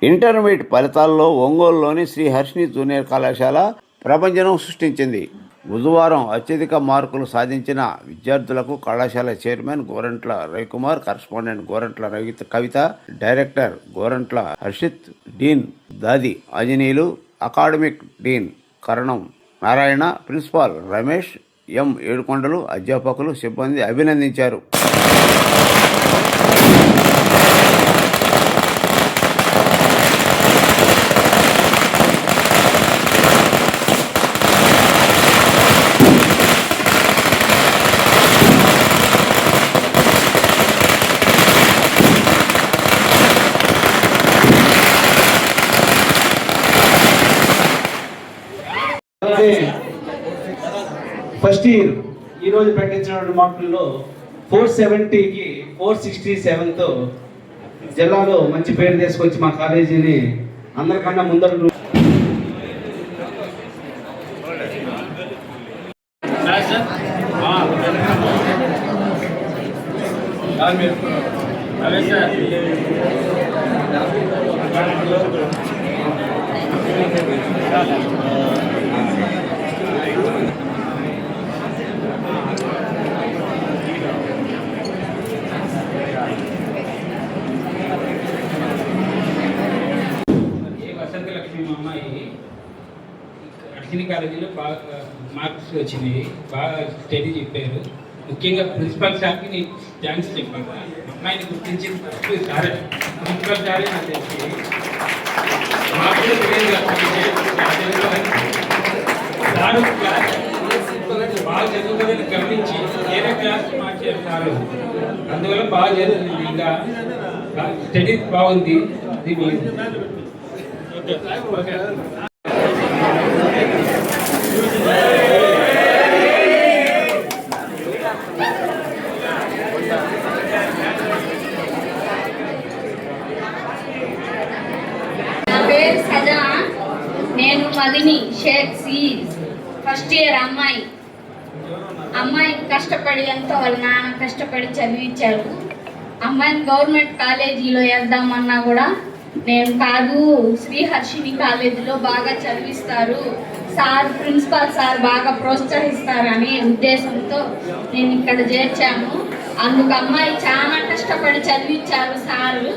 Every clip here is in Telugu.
ఇంటర్మీడియట్ ఫలితాల్లో ఒంగోలులోని శ్రీ హర్షిని జూనియర్ కళాశాల ప్రభంజనం సృష్టించింది. బుధవారం అత్యధిక మార్కులు సాధించిన విద్యార్థులకు కళాశాల చైర్మన్ గోరంట్ల రవికుమార్, కరస్పాండెంట్ గోరంట్ల కవిత, డైరెక్టర్ గోరంట్ల హర్షిత్, డీన్ దాది ఆంజనేయులు, అకాడమిక్ డీన్ కరణం నారాయణ, ప్రిన్సిపాల్ రమేష్ ఎం ఏడుకొండలు, అధ్యాపకులు, సిబ్బంది అభినందించారు. ఫస్ట్ ఇయర్ ఈరోజు ప్రకటించిన మార్కుల్లో 470కి 467తో జిల్లాలో మంచి పేరు తీసుకొచ్చి మా కాలేజీని అందరికన్నా ముందర హర్షిని కాలేజీలో బాగా మార్క్స్ వచ్చినాయి, బాగా స్టడీ చెప్పారు. ముఖ్యంగా ప్రిన్సిపల్ సార్కి నేను థ్యాంక్స్ చెప్పాను. అమ్మాయిని గుర్తించిన ఫస్ట్ సారే, ప్రిన్సిపల్ సారే నాకు తెలిసి మార్కులు తెలియదు సారు బాగా చదువుకోవాలని గమనించి వేరే క్లాస్ మార్చారు సారు. అందువల్ల బాగా చదువుతుంది, ఇంకా స్టడీ బాగుంది. ఓకే నేను మదిని షేక్ సి ఫస్ట్ ఇయర్ అమ్మాయి కష్టపడి ఎంతో వాళ్ళ నాన్న కష్టపడి చదివించారు. అమ్మాయిని గవర్నమెంట్ కాలేజీలో వేద్దామన్నా కూడా నేను కాదు, శ్రీ హర్షిని కాలేజీలో బాగా చదివిస్తారు సార్, ప్రిన్సిపాల్ సార్ బాగా ప్రోత్సహిస్తారనే ఉద్దేశంతో నేను ఇక్కడ చేర్చాను. అందుకు అమ్మాయి చాలా కష్టపడి చదివించారు సారు.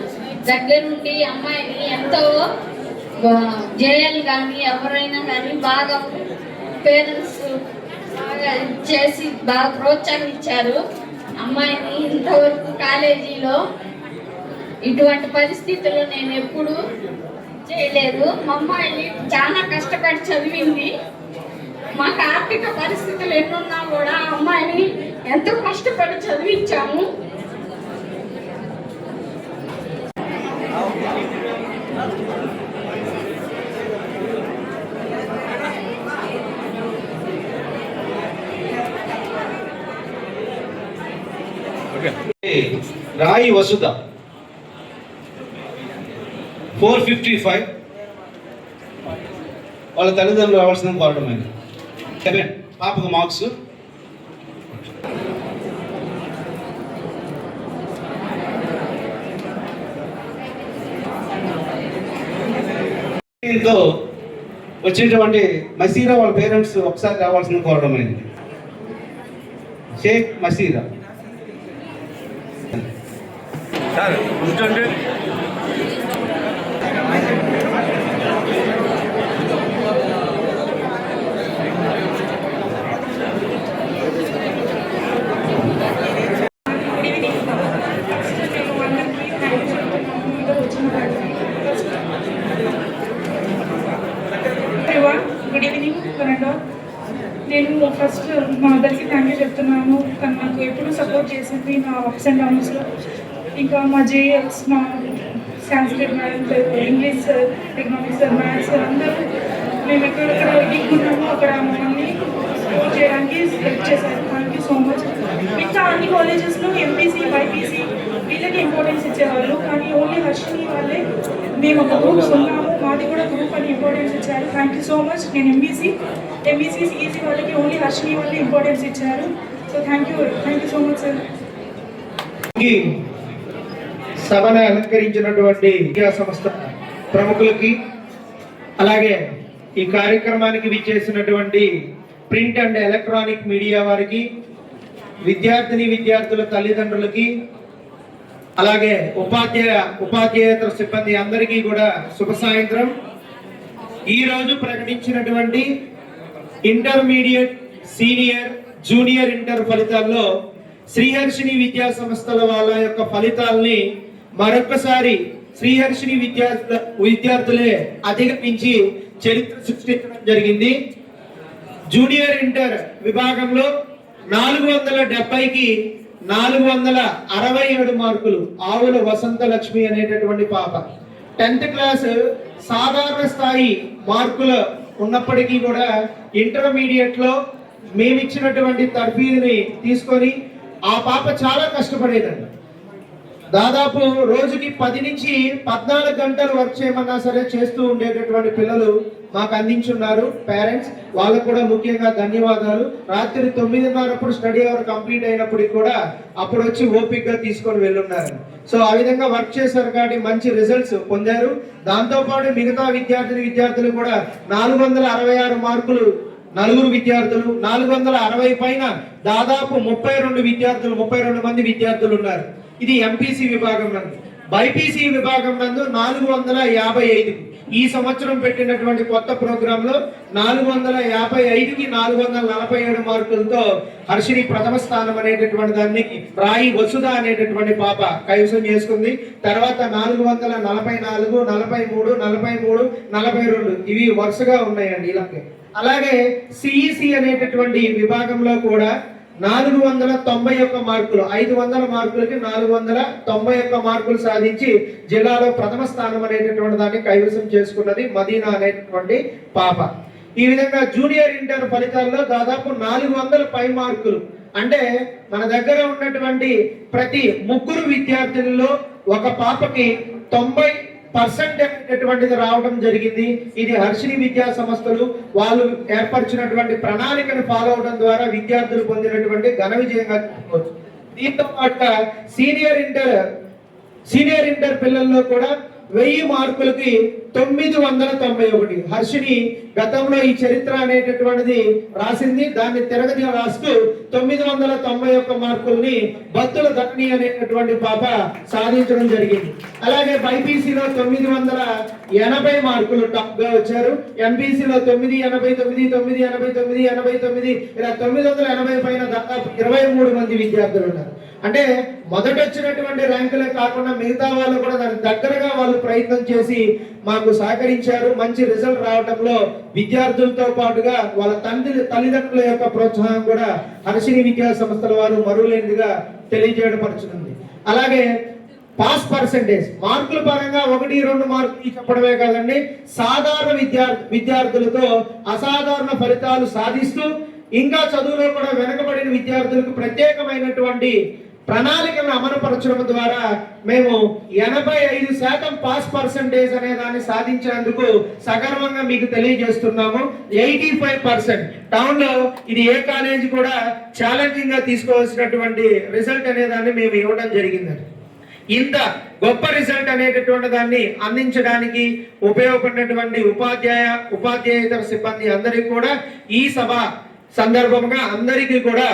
దగ్గరుండి అమ్మాయిని ఎంతో జేఎల్ కానీ ఎవరైనా కానీ బాగా పేరెంట్స్ బాగా చేసి బాగా ప్రోత్సహించారు. అమ్మాయిని ఇంతవరకు కాలేజీలో ఇటువంటి పరిస్థితుల్లో నేను ఎప్పుడు చేయలేదు. మా అమ్మాయిని చాలా కష్టపడి చదివింది. మాకు ఆర్థిక పరిస్థితులు ఎన్నున్నా కూడా అమ్మాయిని ఎంతో కష్టపడి చదివించాము. రాయి వసుధ 455 వాళ్ళ తల్లిదండ్రులు రావాల్సిన కోరడమైంది. పాపకు మార్క్స్ దీంతో వచ్చినటువంటి మసీరా వాళ్ళ పేరెంట్స్ ఒకసారి రావాల్సిన కోరడమైంది. షేక్ మసీరా సార్ కూర్చోండి. Good evening Kannada. నేను ఫస్ట్ మా మదర్కి థ్యాంక్ యూ చెప్తున్నాను. తను నాకు ఎప్పుడు సపోర్ట్ చేసింది నా అప్స్ అండ్ డౌన్స్లో. ఇంకా మా జేఎల్స్, మా Sanskrit math, English, economics, maths అందరూ మేము ఎక్కడెక్కడ దిగున్నామో అక్కడ మమ్మల్ని సపోర్ట్ చేయడానికి హెల్ప్ చేశారు. Thank you so much. మిగతా అన్ని కాలేజెస్లో ఎంపీసీ, బైపీసీ వీళ్ళకి ఇంపార్టెన్స్ ఇచ్చేవాళ్ళు, కానీ ఓన్లీ హర్షిని వాళ్ళే మేము ఒక గ్రూప్స్ ఉన్నాము, మాది కూడా గ్రూప్ అని ఇంపార్టెన్స్ ఇచ్చారు. Thank you so much. నేను ఎంబీసీ ఈజీ వాళ్ళకి ఓన్లీ హర్షిని వాళ్ళే ఇంపార్టెన్స్ ఇచ్చారు. So thank you so much sir. సభను అలంకరించినటువంటి విద్యా సంస్థ ప్రముఖులకి, అలాగే ఈ కార్యక్రమానికి విచ్చేసినటువంటి ప్రింట్ అండ్ ఎలక్ట్రానిక్ మీడియా వారికి, విద్యార్థుల తల్లిదండ్రులకి, అలాగే ఉపాధ్యాయేతర సిబ్బంది అందరికీ కూడా శుభ సాయంత్రం. ఈరోజు ప్రకటించినటువంటి ఇంటర్మీడియట్, సీనియర్, జూనియర్ ఇంటర్ ఫలితాల్లో శ్రీహర్షిని విద్యా సంస్థల వాళ్ళ యొక్క ఫలితాలని మరొకసారి శ్రీహర్షిని విద్యార్థులే అధిగమించి చరిత్ర సృష్టించడం జరిగింది. జూనియర్ ఇంటర్ విభాగంలో 470కి 467 మార్కులు ఆవుల వసంత లక్ష్మి అనేటటువంటి పాప. 10th క్లాస్ సాధారణ స్థాయి మార్కులు ఉన్నప్పటికీ కూడా ఇంటర్మీడియట్ లో మేమిచ్చినటువంటి తర్ఫీదుని తీసుకొని ఆ పాప చాలా కష్టపడేదండి. దాదాపు రోజుకి 10 నుంచి 14 గంటలు వర్క్ చేయమన్నా సరే చేస్తూ ఉండేటటువంటి పిల్లలు మాకు అందించున్నారు. పేరెంట్స్ వాళ్ళకు కూడా ముఖ్యంగా ధన్యవాదాలు. రాత్రి 9:30 స్టడీ అవర్ కంప్లీట్ అయినప్పటికీ కూడా అప్పుడు వచ్చి ఓపిక్గా తీసుకొని వెళ్ళున్నారు. సో ఆ విధంగా వర్క్ చేశారు కాబట్టి మంచి రిజల్ట్స్ పొందారు. దాంతోపాటు మిగతా విద్యార్థులు కూడా 466 మార్కులు 4 విద్యార్థులు, 460 పైన దాదాపు 32 మంది విద్యార్థులు ఉన్నారు. ఇది ఎంపీసీ విభాగం నందు. బైపీసీ విభాగం నందు 455. ఈ సంవత్సరం పెట్టినటువంటి కొత్త ప్రోగ్రామ్ లో 455కి 447 మార్కులతో హర్షిని ప్రథమ స్థానం అనేటటువంటి దాన్ని రాయి వసుధ అనేటటువంటి పాప కైవసం చేసుకుంది. తర్వాత 444, 43, 43, 42 ఇవి వరుసగా ఉన్నాయండి ఇలాగే. అలాగే సిఈసి అనేటటువంటి విభాగంలో కూడా 491 మార్కులు, 500 మార్కులకి 491 మార్కులు సాధించి జిల్లాలో ప్రథమ స్థానం అనేటటువంటి దాన్ని కైవసం చేసుకున్నది మదీనా అనేటటువంటి పాప. ఈ విధంగా జూనియర్ ఇంటర్ ఫలితాల్లో దాదాపు 400 పై మార్కులు, అంటే మన దగ్గర ఉన్నటువంటి ప్రతి 3 విద్యార్థులలో ఒక పాపకి 90% అనేటటువంటిది రావడం జరిగింది. ఇది హర్షిని విద్యా సంస్థలు వాళ్ళు ఏర్పరిచినటువంటి ప్రణాళికను ఫాలో అవడం ద్వారా విద్యార్థులు పొందినటువంటి ఘన విజయంగా చెప్పుకోవచ్చు. దీంతో పాటు సీనియర్ ఇంటర్ పిల్లల్లో కూడా 1000 మార్కులకి 991. హర్షిని గతంలో ఈ చరిత్ర అనేటటువంటిది రాసింది. దాన్ని తిరగతి రాస్తూ 991 మార్కుల్ని బత్తుల ధరణి అనేటటువంటి పాప సాధించడం జరిగింది. అలాగే బైపీసీలో 980 మార్కులు టాప్ గా వచ్చారు. ఎంపీసీలో 989, 989, 89 ఇలా 980 పైన దాదాపు 23 మంది విద్యార్థులు ఉన్నారు. అంటే మొదట వచ్చినటువంటి ర్యాంకులే కాకుండా మిగతా వాళ్ళు కూడా దాని దగ్గరగా వాళ్ళు ప్రయత్నం చేసి మాకు సహకరించారు. మంచి రిజల్ట్ రావడంలో విద్యార్థులతో పాటుగా వాళ్ళ తల్లిదండ్రుల యొక్క ప్రోత్సాహం కూడా హర్షిని విద్యా సంస్థల వారు మరువలేనిదిగా తెలియజేయబడుతుంది. అలాగే పాస్ పర్సెంటేజ్ మార్కుల పరంగా 1-2 మార్కులు చెప్పడమే కాదండి, సాధారణ విద్యార్థులతో అసాధారణ ఫలితాలు సాధిస్తూ ఇంకా చదువులో కూడా వెనకబడిన విద్యార్థులకు ప్రత్యేకమైనటువంటి ప్రణాళికలను అమలుపరచడం ద్వారా మేము 85% పాస్ పర్సెంటేజ్ అనే దాన్ని సాధించినందుకు సగర్వంగా మీకు తెలియజేస్తున్నాము. 85% టౌన్ లో ఇది ఏ కాలేజీ కూడా ఛాలెంజింగ్ గా తీసుకోవాల్సినటువంటి రిజల్ట్ అనే దాన్ని మేము ఇవ్వడం జరిగిందండి. ఇంత గొప్ప రిజల్ట్ అనేటటువంటి దాన్ని అందించడానికి ఉపయోగపడినటువంటి ఉపాధ్యాయేతర సిబ్బంది అందరికీ కూడా ఈ సభ సందర్భంగా అందరికీ కూడా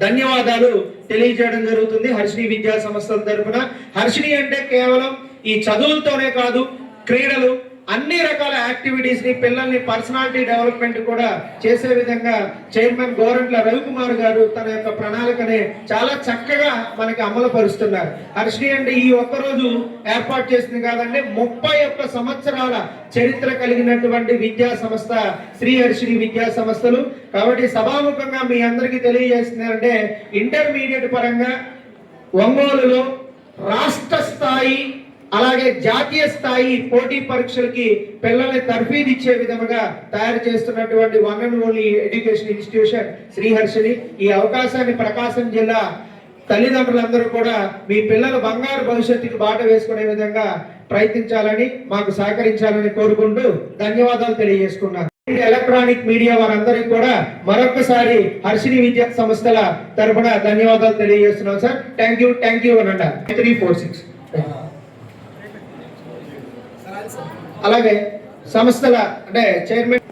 ధన్యవాదాలు తెలియజేయడం జరుగుతుంది. హర్షిని విద్యా సంస్థల తరఫున హర్షిని అంటే కేవలం ఈ చదువులతోనే కాదు, క్రీడలు, అన్ని రకాల యాక్టివిటీస్ ని పిల్లల్ని పర్సనాలిటీ డెవలప్మెంట్ కూడా చేసే విధంగా చైర్మన్ గోరంట్ల రవికుమార్ గారు తన యొక్క ప్రణాళికని చాలా చక్కగా మనకి అమలు పరుస్తున్నారు. హర్షిని అంటే ఈ ఒక్కరోజు ఏర్పాటు చేసింది కాదండి, 31 సంవత్సరాల చరిత్ర కలిగినటువంటి విద్యా సంస్థ శ్రీ హర్షిని విద్యా సంస్థలు. కాబట్టి సభాముఖంగా మీ అందరికీ తెలియజేస్తున్నారంటే ఇంటర్మీడియట్ పరంగా ఒంగోలులో రాష్ట్ర స్థాయి అలాగే జాతీయ స్థాయి పోటీ పరీక్షలకి పిల్లల్ని తర్ఫీదు ఇచ్చే విధంగా తయారు చేస్తున్నటువంటి one and only education institution Sriharshini. ఈ అవకాశాన్ని ప్రకాశం జిల్లా తల్లిదండ్రులందరూ కూడా మీ పిల్లల బంగారు భవిష్యత్తుకి బాట వేసుకునే విధంగా ప్రయత్నించాలని మాకు సహకరించాలని కోరుకుంటూ ధన్యవాదాలు తెలియజేసుకున్నాను. ఎలక్ట్రానిక్ మీడియా వారందరికీ కూడా మరొకసారి హర్షిని విద్యా సంస్థల తరఫున ధన్యవాదాలు తెలియజేస్తున్నాం సార్. థ్యాంక్ యూ అనండి. 346 అలాగే సంస్థల అంటే చైర్మన్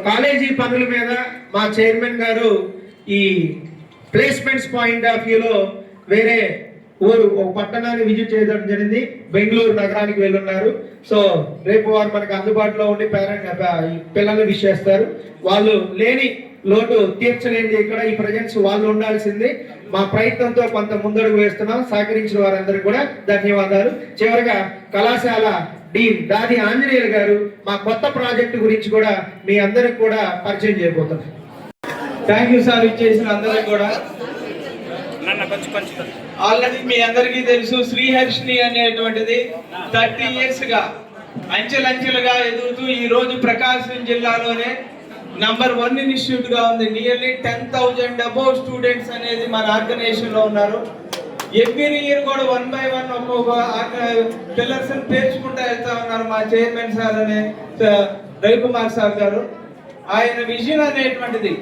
కాలేజీ పనుల మీద మా చైర్మన్ గారు ఈ ప్లేస్మెంట్స్ పాయింట్ ఆఫ్ వ్యూలో వేరే ఊరు ఒక పట్టణాన్ని విజిట్ చేయడం జరిగింది. బెంగళూరు నగరానికి వెళ్ళున్నారు. సో రేపు వారు మనకు అందుబాటులో ఉండి పిల్లల్ని విష్ చేస్తారు. వాళ్ళు లేని లోటు తీర్చలేనిది ఇక్కడ ఈ ప్రజెంట్స్ వాళ్ళు ఉండాల్సింది. మా ప్రయత్నంతో కొంత ముందడుగు వేస్తున్నాం. సహకరించిన వారందరికీ కూడా ధన్యవాదాలు. చివరిగా కళాశాల డీన్ దాది ఆంజనేయులు గారు మా కొత్త ప్రాజెక్టు గురించి కూడా మీ అందరికి కూడా పరిచయం చేయబోతున్నారు. Thank you sir. ఇచ్చేసిన అందరికి కూడా ఆల్రెడీ మీ అందరికీ తెలుసు శ్రీహర్షిని అనేటువంటిది 30 years గా అంచెలంచెలుగా ఎదుగుతూ ఈ రోజు ప్రకాశం జిల్లాలోనే నంబర్ 1 ఇన్స్టిట్యూట్ గా ఉంది. నియర్లీ 10,000 అబౌవ్ స్టూడెంట్స్ అనేది మన ఆర్గనైజేషన్ లో ఉన్నారు. ఎవ్రీ ఇయర్ కూడా 1 by 1 ఒక్కొక్క పిల్లర్స్ పేర్చుకుంటూ వెళ్తా ఉన్నారు మా చైర్మన్ సార్ అనే రవికుమార్ సార్ గారు. ఆయన విజన్ అనేటువంటిది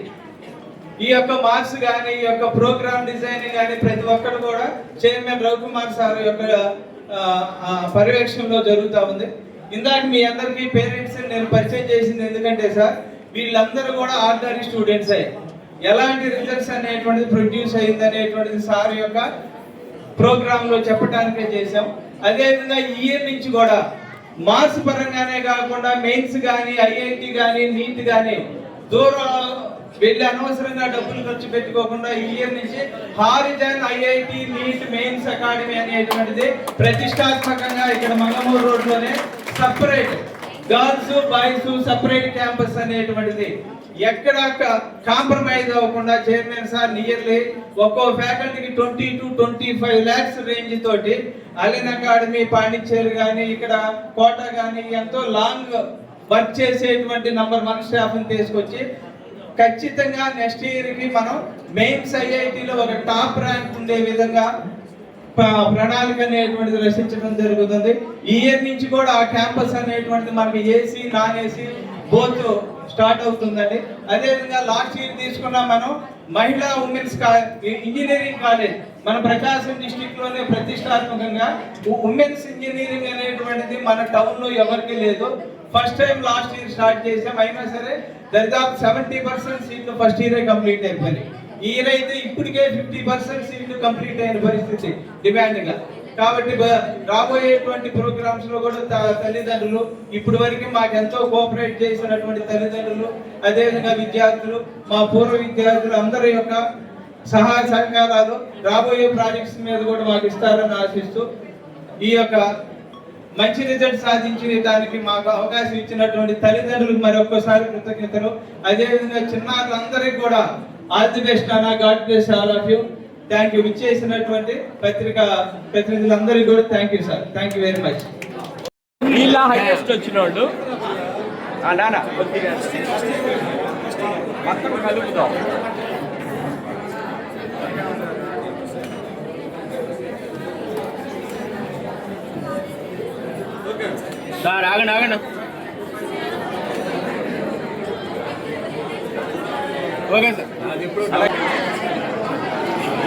ఈ యొక్క మార్క్స్ కానీ ఈ యొక్క ప్రోగ్రామ్ డిజైనింగ్ కానీ ప్రతి ఒక్కరు కూడా చైర్మన్ రవికుమార్ సార్ యొక్క పర్యవేక్షణలో జరుగుతూ ఉంది. ఇందాక మీ అందరికీ పేరెంట్స్ నేను పరిచయం చేసింది ఎందుకంటే సార్ వీళ్ళందరూ కూడా ఆర్డినరీ స్టూడెంట్స్ అయ్యి ఎలాంటి రిజల్ట్స్ అనేటువంటిది ప్రొడ్యూస్ అయింది అనేటువంటిది సార్ యొక్క ప్రోగ్రామ్ లో చెప్పడానికే చేసాం. అదేవిధంగా ఈ ఇయర్ నుంచి కూడా మార్క్స్ పరంగానే కాకుండా మెయిన్స్ కానీ ఐఐటి కానీ నీట్ కానీ దూరం వెళ్ళి అనవసరంగా డబ్బులు ఖర్చు పెట్టుకోకుండా ఈ ఇయర్ నుంచి Horizon IIT NEET mains academy అనేటువంటిది ప్రతిష్టాత్మకంగా ఇక్కడ మంగమూరు రోడ్లోనే separate girls boys separate campus అనేటువంటిది ఎక్కడ కాంప్రమైజ్ అవ్వకుండా చైర్మన్ సార్ నియర్లీ ఒక్కో ఫ్యాకల్టీకి 20 to 25 lakhs రేంజ్ తోటి అలిన్ అకాడమీ పాండిచ్చేరి కానీ ఇక్కడ కోట కానీ ఎంతో లాంగ్ వర్క్ చేసేటువంటి నంబర్ 1 స్టాఫ్ని తీసుకొచ్చి ఖచ్చితంగా నెక్స్ట్ ఇయర్ కి మనం మెయిన్స్ ఐఐటిలో ఒక టాప్ ర్యాంక్ ఉండే విధంగా ప్రణాళిక అనేటువంటిది రచించడం జరుగుతుంది. ఈ ఇయర్ నుంచి కూడా ఆ క్యాంపస్ అనేటువంటిది మనకి AC non AC both start అవుతుందండి. అదేవిధంగా లాస్ట్ ఇయర్ తీసుకున్న మనం మహిళా ఉమెన్స్ ఇంజనీరింగ్ కాలేజ్ మన ప్రకాశం డిస్ట్రిక్ట్ లోనే ప్రతిష్టాత్మకంగా ఉమెన్స్ ఇంజనీరింగ్ అనేటువంటిది మన టౌన్ లో ఎవరికి లేదు. First time last year start చేసాం. అయినా సరే దాదాపు 70% సీట్లు ఫస్ట్ ఇయరే కంప్లీట్ అయిపోయినాయి. ఈ ఇయర్ అయితే ఇప్పటికే 50% సీట్లు కంప్లీట్ అయిన పరిస్థితి డిమాండ్ గా. కాబట్టి రాబోయేటువంటి ప్రోగ్రామ్స్ లో కూడా తల్లిదండ్రులు ఇప్పటి వరకు మాకు ఎంతో కోఆపరేట్ చేసినటువంటి తల్లిదండ్రులు అదేవిధంగా విద్యార్థులు మా పూర్వ విద్యార్థులు అందరి యొక్క సహాయ సహకారాలు రాబోయే ప్రాజెక్ట్స్ మీద కూడా మాకు ఇస్తారని ఆశిస్తూ ఈ యొక్క మంచి రిజల్ట్ సాధించిన దానికి మాకు అవకాశం ఇచ్చినటువంటి తల్లిదండ్రులకు మరొకసారి కృతజ్ఞతలు. అదేవిధంగా చిన్నారులందరికీ కూడా ఆల్ ది బెస్ట్ అన్న. God bless all of you. Thank you. విచ్చేసినటువంటి పత్రికా ప్రతినిధులందరికీ కూడా thank you sir. Thank you very much. ఇలా హైయెస్ట్ వచ్చిన వాళ్ళు మొత్తం కలుపుతాం. సార్ ఆగండి ఆగండి. Okay sir.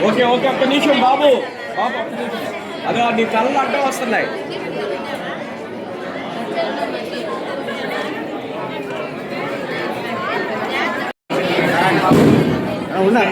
ఓకే ఓకే ఒక్క నిమిషం బాబు బాబు ఒక్క నిమిషం. అదో నీ కళ్ళు అడ్డం వస్తున్నాయి. ఉన్నా